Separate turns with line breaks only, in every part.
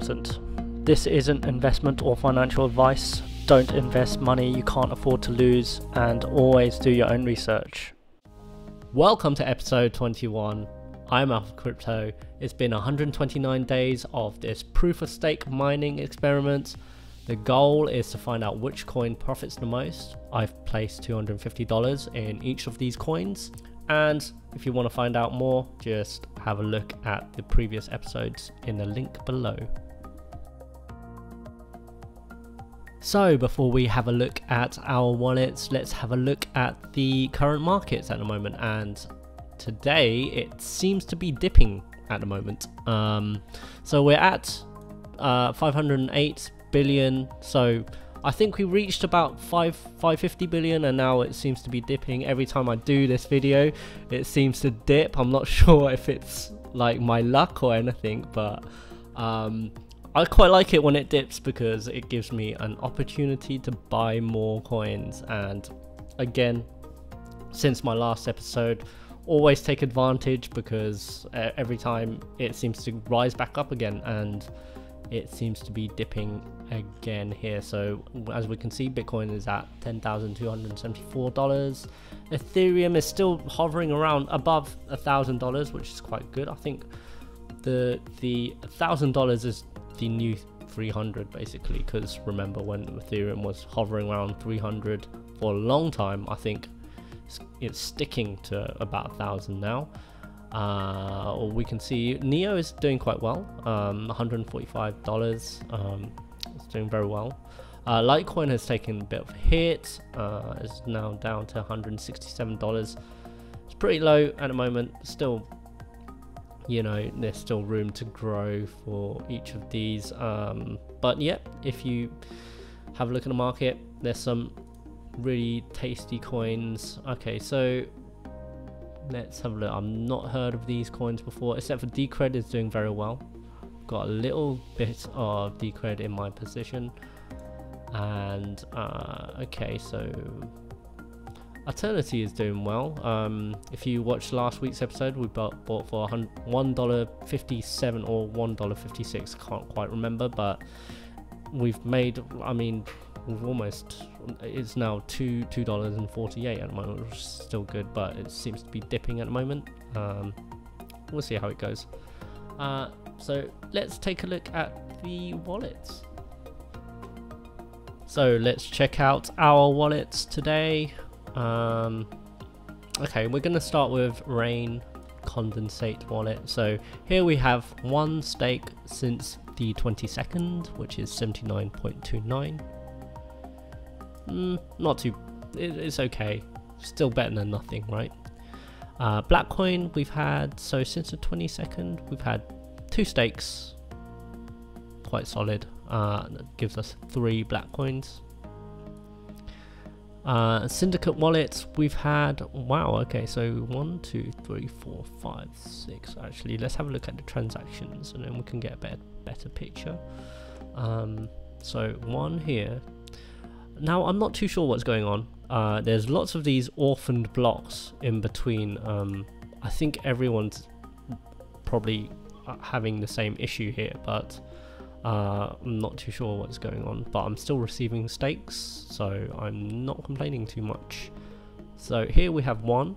important. This isn't investment or financial advice. Don't invest money you can't afford to lose, and always do your own research. Welcome to episode 21. I'm Alpha Crypto. It's been 129 days of this proof of stake mining experiment. The goal is to find out which coin profits the most. I've placed $250 in each of these coins, and if you want to find out more, just have a look at the previous episodes in the link below. So before we have a look at our wallets, let's have a look at the current markets at the moment, and today it seems to be dipping at the moment. So we're at 508 billion, so I think we reached about 550 billion, and now it seems to be dipping. Every time I do this video it seems to dip. I'm not sure if it's like my luck or anything, but I quite like it when it dips because it gives me an opportunity to buy more coins. And again, since my last episode, always take advantage because every time it seems to rise back up again, and it seems to be dipping again here. So as we can see, Bitcoin is at $10,274. Ethereum is still hovering around above $1,000, which is quite good. I think the $1,000 is the new 300 basically, because remember when Ethereum was hovering around 300 for a long time. I think it's sticking to about 1,000 now. We can see Neo is doing quite well, $145. It's doing very well. Litecoin has taken a bit of a hit. It's now down to $167. It's pretty low at the moment. Still, you know, there's still room to grow for each of these, but yeah, if you have a look at the market, there's some really tasty coins. Okay, so let's have a look. I've not heard of these coins before, except for Decred is doing very well. Got a little bit of Decred in my position, and okay, so Eternity is doing well. If you watched last week's episode, we bought for $1.57 or $1.56, can't quite remember, but we've made, I mean, we've almost, it's now $2.48 at the moment, which is still good, but it seems to be dipping at the moment. We'll see how it goes. So let's take a look at the wallets. So let's check out our wallets today. Okay, we're going to start with Rain Condensate wallet. So here we have one stake since the 22nd, which is 79.29. Not too, it's okay, still better than nothing, right? Blackcoin we've had, so since the 22nd we've had 2 stakes, quite solid. That gives us 3 black coins. Syndicate wallets we've had, wow, okay, so 1 2 3 4 5 6. Actually, let's have a look at the transactions and then we can get a better picture. So 1 here. Now I'm not too sure what's going on. There's lots of these orphaned blocks in between. I think everyone's probably having the same issue here, but I'm not too sure what's going on, but I'm still receiving stakes, so I'm not complaining too much. So here we have 1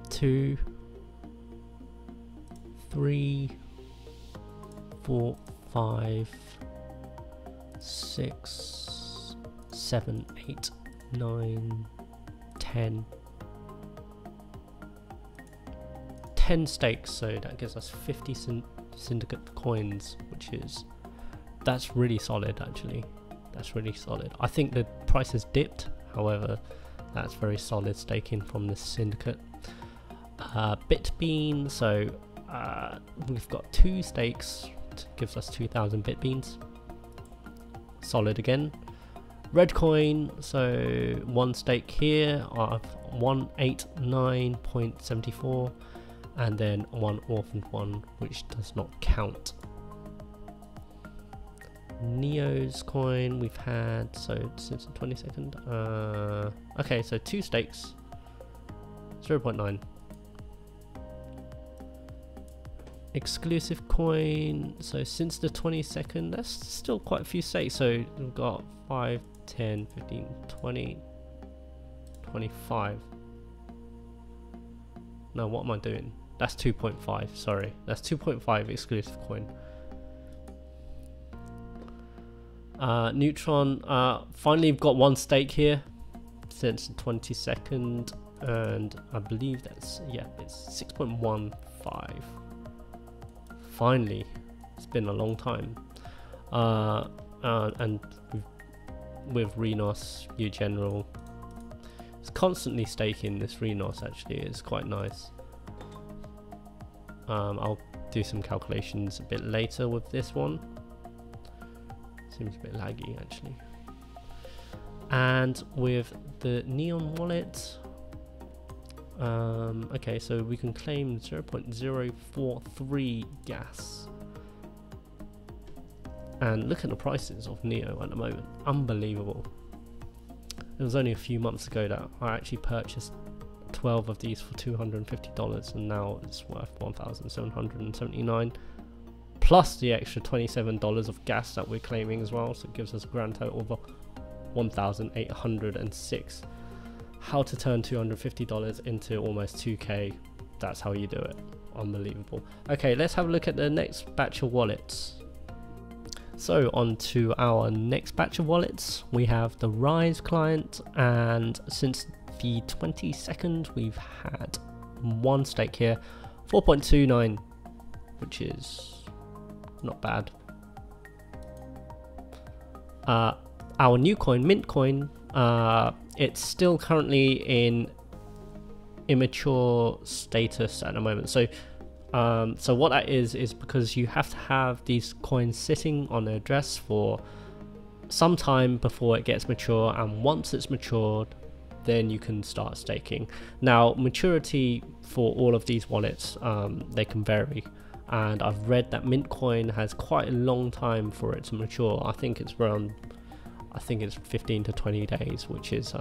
2 3 4 5 6 7 8 9 10 stakes, so that gives us 50 syndicate coins, which is, that's really solid. Actually, that's really solid. I think the price has dipped, however that's very solid staking from the syndicate. Bitbean, so we've got 2 stakes, gives us 2,000 bitbeans, solid again. Redcoin, so 1 stake here of 189.74, and then 1 orphaned one, which does not count. Neo's coin we've had, so since the 22nd. Okay, so 2 stakes, 0.9. exclusive coin. So since the 22nd, that's still quite a few stakes. So we've got 5, 10, 15, 20, 25. No, what am I doing? That's 2.5, sorry. That's 2.5 exclusive coin. Neutron, finally we've got one stake here since the 22nd, and I believe that's, yeah, it's 6.15. Finally, it's been a long time. And with Renos, U General, it's constantly staking this Renos. Actually, it's quite nice. I'll do some calculations a bit later with this one. Seems a bit laggy actually. And with the Neon wallet, okay, so we can claim 0.043 gas. And look at the prices of Neo at the moment, unbelievable. It was only a few months ago that I actually purchased 12 of these for $250, and now it's worth $1,779 plus the extra $27 of gas that we're claiming as well, so it gives us a grand total of $1,806. How to turn $250 into almost 2k, that's how you do it. Unbelievable. Okay, let's have a look at the next batch of wallets. So on to our next batch of wallets. We have the Rise client, and since the 22nd we've had one stake here, 4.29, which is not bad. Our new coin, Mint coin, it's still currently in immature status at the moment. So so what that is because you have to have these coins sitting on the address for some time before it gets mature, and once it's matured, then you can start staking. Now, maturity for all of these wallets, they can vary, and I've read that Mint coin has quite a long time for it to mature. I think it's around, I think it's 15 to 20 days, which is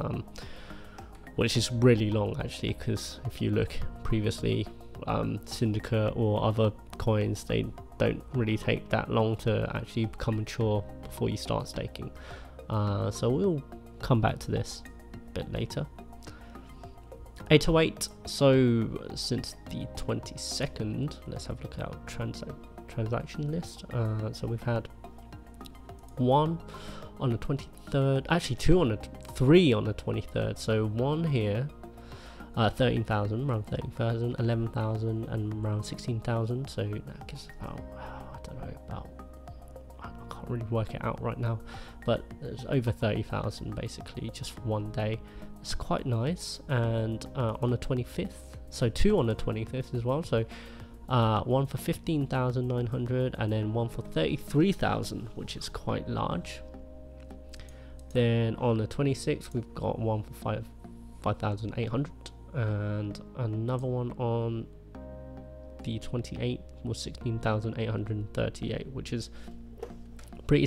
really long actually, because if you look previously, Syndicate or other coins, they don't really take that long to actually become mature before you start staking. So we'll come back to this a bit later. 808, so since the 22nd, let's have a look at our transaction list. So we've had one on the 23rd, actually three on the 23rd, so one here, 13,000, around 13,000, 11,000, and around 16,000, so that gives about, I don't know, about, I can't really work it out right now, but there's over 30,000 basically just for one day. It's quite nice. And on the 25th, so two on the 25th as well, so one for 15,900 and then one for 33,000, which is quite large. Then on the 26th we've got one for 5,800 and another one on the 28th was 16,838, which is pretty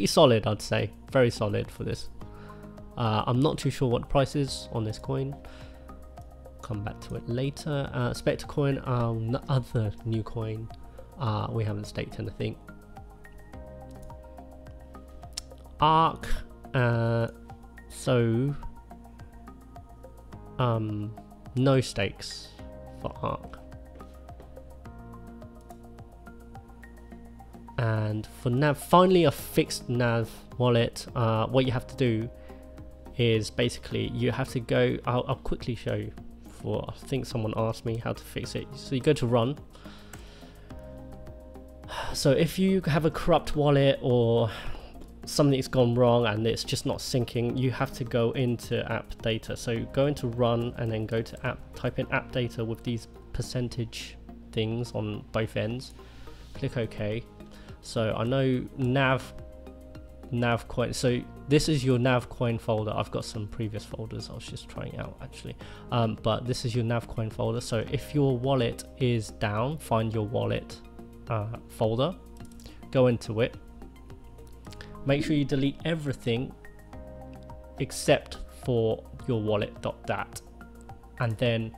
solid, I'd say. Very solid for this. I'm not too sure what the price is on this coin. Come back to it later. Spectre coin, other new coin. We haven't staked anything. Arc, so no stakes for Arc. And for Nav, finally a fixed Nav wallet. What you have to do is basically you have to go, I'll quickly show you, for I think someone asked me how to fix it. So you go to run. So if you have a corrupt wallet or something's gone wrong and it's just not syncing, you have to go into app data. So go into run and then go to app, type in app data with these percentage things on both ends, click OK. So I know nav coin, so this is your nav coin folder. I've got some previous folders I was just trying out actually, but this is your nav coin folder. So if your wallet is down, find your wallet folder, go into it, make sure you delete everything except for your wallet.dat, and then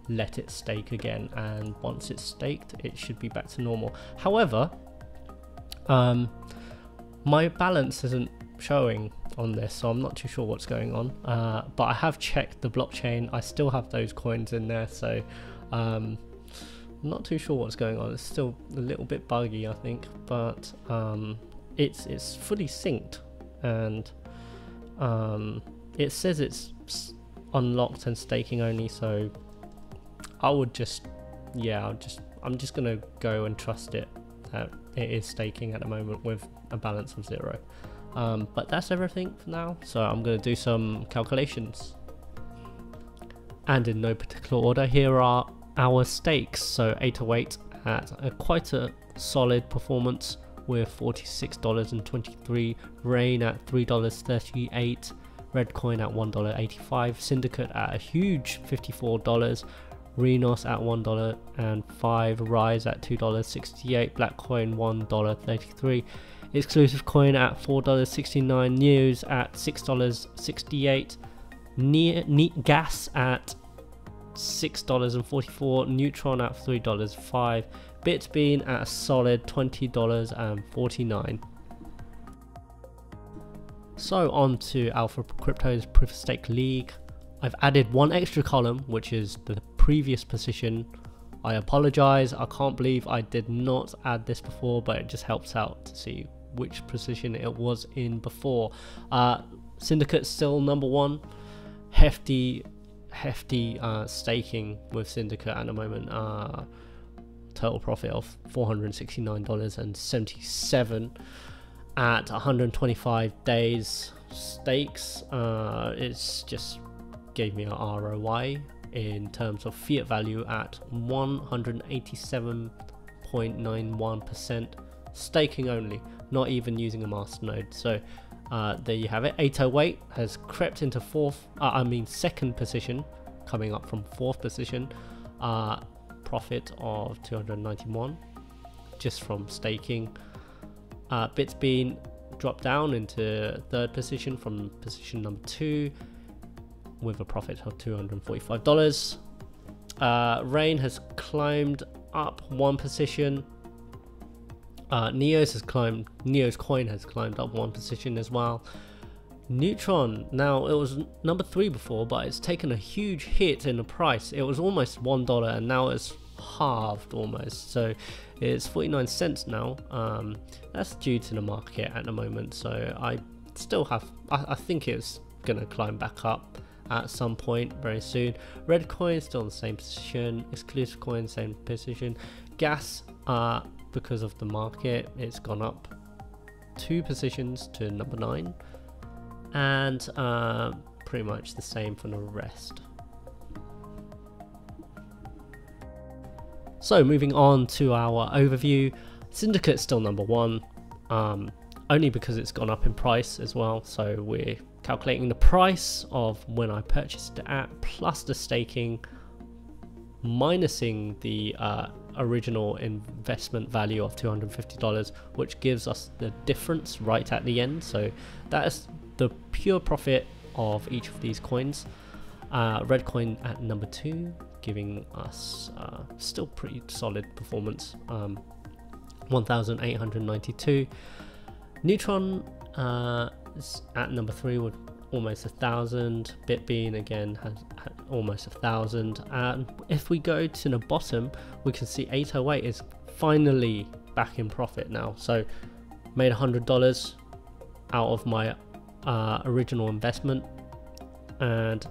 let it stake again, and once it's staked it should be back to normal. However, my balance isn't showing on this, so I'm not too sure what's going on, but I have checked the blockchain. I still have those coins in there, so I'm not too sure what's going on. It's still a little bit buggy, I think, but it's fully synced, and it says it's unlocked and staking only, so I would just, yeah, I'm just gonna go and trust it that it is staking at the moment with a balance of 0. But that's everything for now, so I'm going to do some calculations, and in no particular order, here are our stakes. So 808 at quite a solid performance with $46.23, Rain at $3.38, Redcoin at $1.85, Syndicate at a huge $54, Renos at $1.05, Rise at $2.68, Blackcoin $1.33, Exclusive Coin at $4.69, News at $6.68, Gas at $6.44, Neutron at $3.05, Bitbean at a solid $20.49. So on to Alpha Crypto's Proof of Stake League. I've added one extra column, which is the previous position. I apologize, I can't believe I did not add this before, but it just helps out to see which position it was in before. Syndicate still number 1. Hefty staking with Syndicate at the moment. Total profit of $469.77 at 125 days stakes. It's just gave me an ROI in terms of fiat value at 187.91%, staking only, not even using a masternode. So there you have it. 808 has crept into second position, coming up from 4th position. Profit of 291 just from staking. Bitbean dropped down into 3rd position from position number 2 with a profit of $245. Rain has climbed up 1 position. Neo's coin has climbed up 1 position as well. Neutron, now it was number 3 before, but it's taken a huge hit in the price. It was almost $1 and now it's halved almost, so it's 49 cents now. That's due to the market at the moment, so I think it's gonna climb back up at some point very soon. Red coin still in the same position, Exclusive Coin same position. Gas, because of the market, it's gone up 2 positions to number 9, and pretty much the same for the rest. So moving on to our overview, Syndicate still number 1, only because it's gone up in price as well. So we're calculating the price of when I purchased it at, plus the staking, minusing the original investment value of $250, which gives us the difference right at the end. So that is the pure profit of each of these coins. Red coin at number 2, giving us still pretty solid performance, 1,892. Neutron is at number 3 with almost 1,000. Bitbean again has almost 1,000. And if we go to the bottom, we can see 808 is finally back in profit now. So made $100 out of my original investment. And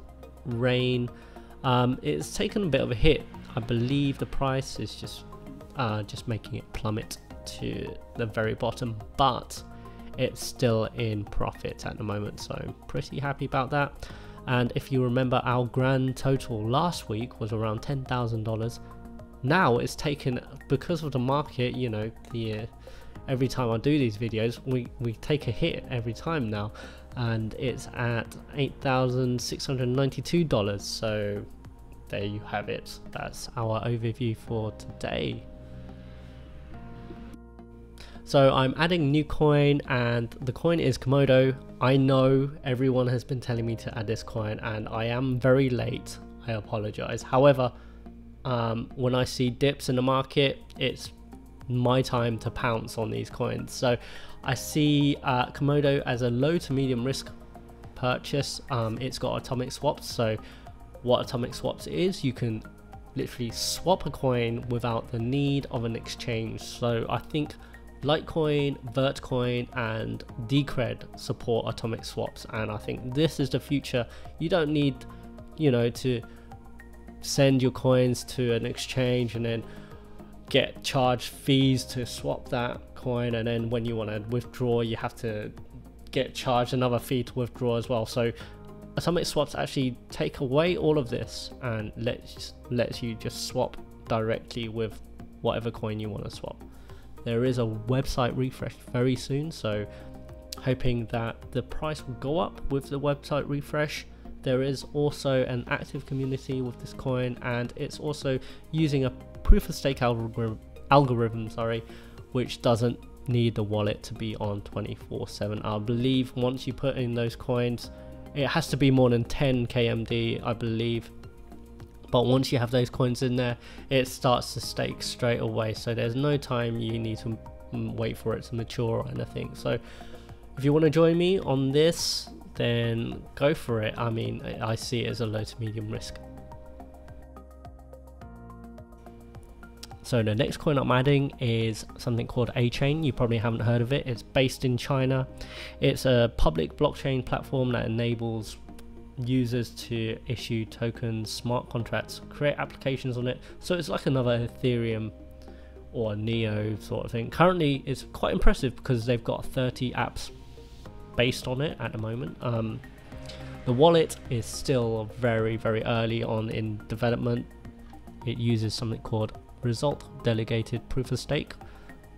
Rain, it's taken a bit of a hit. I believe the price is just making it plummet to the very bottom, but it's still in profit at the moment, so I'm pretty happy about that. And if you remember, our grand total last week was around $10,000. Now it's taken, because of the market, you know, every time I do these videos, we take a hit every time now, and it's at $8,692. So there you have it. That's our overview for today. So I'm adding new coin, and the coin is Komodo. I know everyone has been telling me to add this coin, and I am very late. I apologize. However, when I see dips in the market, it's my time to pounce on these coins. So I see Komodo as a low to medium risk purchase. It's got atomic swaps. So what atomic swaps is, you can literally swap a coin without the need of an exchange. So I think Litecoin, Vertcoin and Decred support atomic swaps, and I think this is the future. You don't need, you know, to send your coins to an exchange and then get charged fees to swap that coin, and then when you want to withdraw you have to get charged another fee to withdraw as well. So atomic swaps actually take away all of this and lets you just swap directly with whatever coin you want to swap. There is a website refresh very soon, so hoping that the price will go up with the website refresh. There is also an active community with this coin, and it's also using a proof of stake algorithm, which doesn't need the wallet to be on 24/7. I believe once you put in those coins, it has to be more than 10 KMD, I believe. But once you have those coins in there, it starts to stake straight away. So there's no time you need to wait for it to mature or anything. So if you want to join me on this, then go for it. I mean, I see it as a low to medium risk. So the next coin I'm adding is something called Achain. You probably haven't heard of it. It's based in China. It's a public blockchain platform that enables users to issue tokens, smart contracts, create applications on it. So it's like another Ethereum or Neo sort of thing. Currently it's quite impressive because they've got 30 apps based on it at the moment. The wallet is still very early on in development. It uses something called result delegated proof of stake,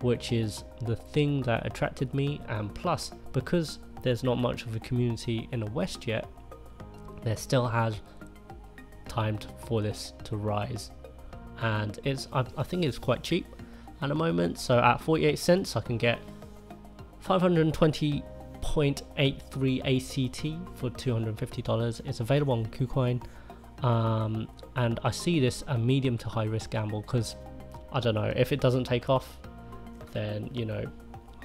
which is the thing that attracted me, and plus because there's not much of a community in the West yet, there still has time for this to rise, and I think it's quite cheap at the moment. So at 48 cents I can get 520.83 ACT for $250. It's available on KuCoin, and I see this a medium to high risk gamble because I don't know, if it doesn't take off, then, you know,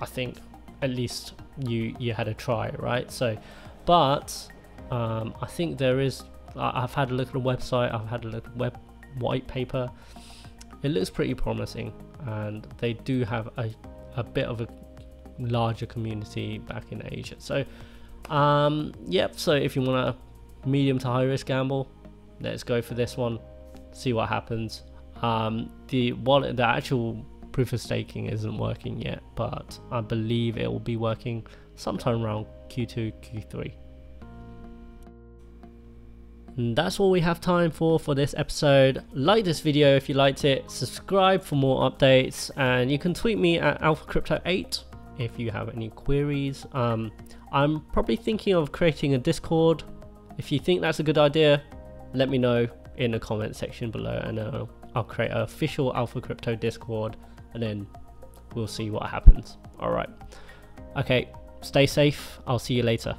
I think at least you had a try, right? So but I think there is, I've had a look at the website, I've had a look at web white paper. It looks pretty promising, and they do have a bit of a larger community back in Asia. So yep, so if you want a medium to high risk gamble, let's go for this one, see what happens. The wallet, the actual proof of staking isn't working yet, but I believe it will be working sometime around Q2, Q3. And that's all we have time for this episode. Like this video if you liked it, subscribe for more updates, and you can tweet me at AlphaCrypto8 if you have any queries. I'm probably thinking of creating a Discord. If you think that's a good idea, let me know in the comment section below, and I'll create an official AlphaCrypto Discord, and then we'll see what happens. Alright, okay, stay safe, I'll see you later.